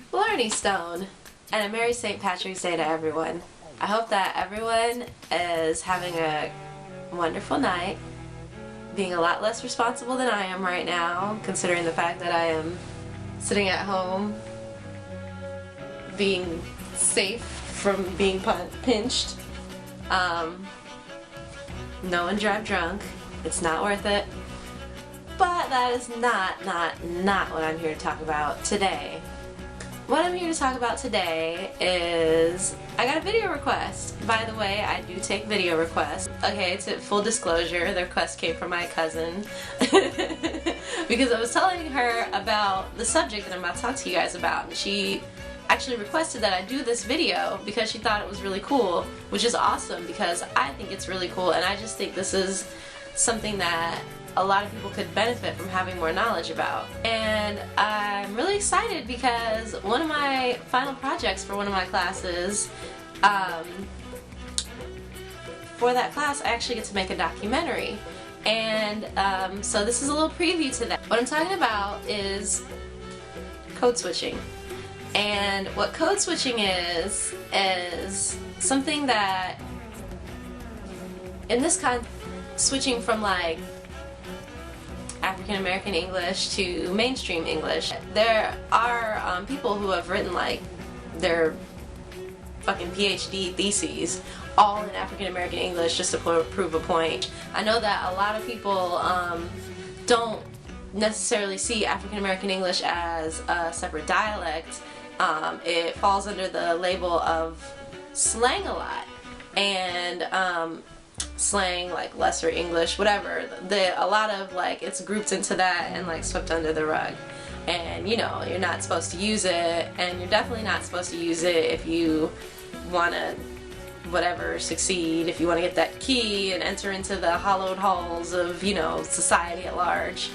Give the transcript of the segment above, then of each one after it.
Blarney Stone, and a Merry St. Patrick's Day to everyone. I hope that everyone is having a wonderful night, being a lot less responsible than I am right now, considering the fact that I am sitting at home being safe from being pinched. No one drive drunk. It's not worth it. But that is not what I'm here to talk about today. What I'm here to talk about today is I got a video request. By the way, I do take video requests. Okay, to full disclosure, the request came from my cousin because I was telling her about the subject that I'm about to talk to you guys about, and she actually requested that I do this video because she thought it was really cool, which is awesome because I think it's really cool, and I just think this is something that a lot of people could benefit from having more knowledge about. And I'm really excited because one of my final projects for one of my classes, for that class I actually get to make a documentary. And so this is a little preview to that. What I'm talking about is code switching. And what code switching is something that, in this kind, switching from like African American English to mainstream English. There are people who have written like their fucking PhD theses all in African American English just to prove a point. I know that a lot of people don't necessarily see African American English as a separate dialect. It falls under the label of slang a lot, and slang, like lesser English, whatever. A lot of like it's grouped into that and like swept under the rug. And you know, you're not supposed to use it, and you're definitely not supposed to use it if you want to whatever succeed, if you want to get that key and enter into the hollowed halls of, you know, society at large.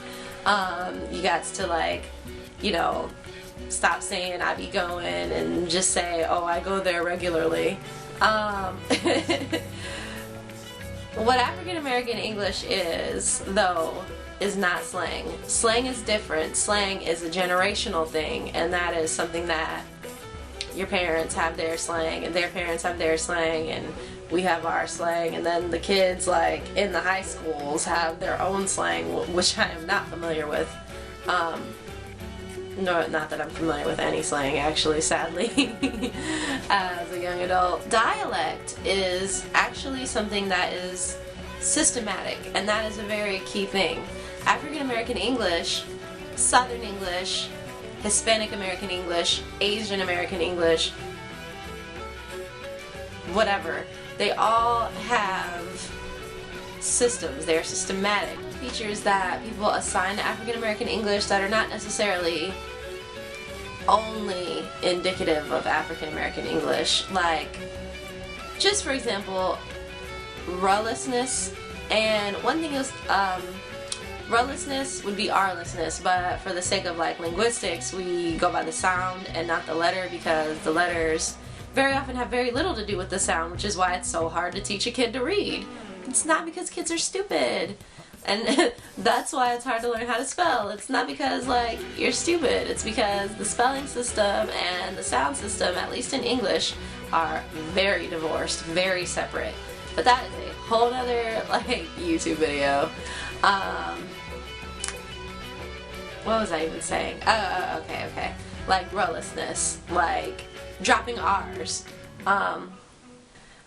You got to like, you know, stop saying I be going and just say, oh, I go there regularly. What African American English is, though, is not slang. Slang is different. Slang is a generational thing, and that is something that your parents have their slang, and their parents have their slang, and we have our slang, and then the kids, like, in the high schools have their own slang, which I am not familiar with. No, not that I'm familiar with any slang, actually, sadly, as a young adult. Dialect is actually something that is systematic, and that is a very key thing. African American English, Southern English, Hispanic American English, Asian American English, whatever, they all have systems. They are systematic. Features that people assign to African American English that are not necessarily only indicative of African American English, like, just for example, rlessness. And one thing is, rlessness would be rlessness, but for the sake of like linguistics, we go by the sound and not the letter, because the letters very often have very little to do with the sound, which is why it's so hard to teach a kid to read. It's not because kids are stupid. And that's why it's hard to learn how to spell. It's not because, like, you're stupid. It's because the spelling system and the sound system, at least in English, are very divorced, very separate. But that is a whole other, like, YouTube video. What was I even saying? Oh, okay. Like, rlessness, like, dropping R's.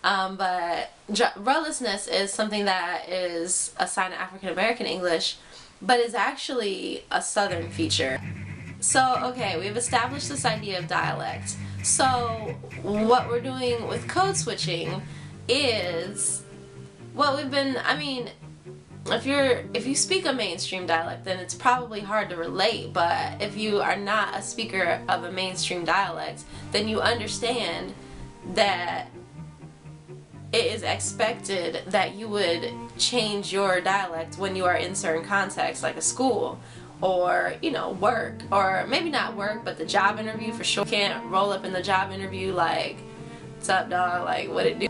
But rlessness is something that is a sign of African American English, but is actually a Southern feature. So, okay, we've established this idea of dialect. So, what we're doing with code switching is what we've been, I mean, if you speak a mainstream dialect, then it's probably hard to relate, but if you are not a speaker of a mainstream dialect, then you understand that it is expected that you would change your dialect when you are in certain contexts, like a school, or, you know, work, or maybe not work, but the job interview for sure. You can't roll up in the job interview like, what's up, dog, like, what it do?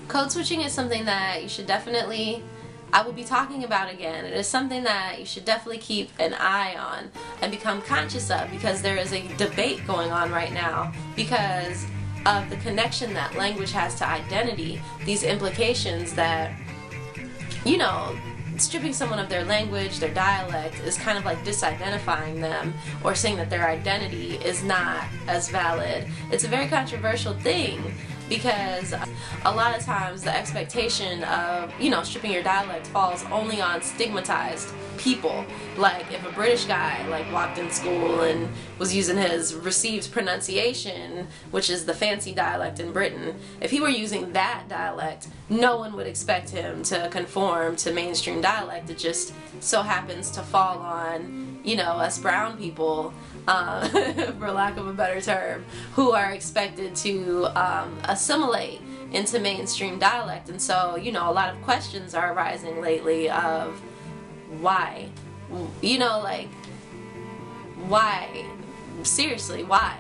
Code switching is something that you should definitely I will be talking about again. It is something that you should definitely keep an eye on and become conscious of, because there is a debate going on right now because of the connection that language has to identity, these implications that, you know, stripping someone of their language, their dialect, is kind of like disidentifying them, or saying that their identity is not as valid. It's a very controversial thing, because a lot of times the expectation of, you know, stripping your dialect falls only on stigmatized people. Like if a British guy like walked in school and was using his received pronunciation, which is the fancy dialect in Britain, if he were using that dialect, no one would expect him to conform to mainstream dialect. It just so happens to fall on, you know, us brown people, for lack of a better term, who are expected to assimilate into mainstream dialect. And so, you know, a lot of questions are arising lately of why, you know, like, why? Seriously, why?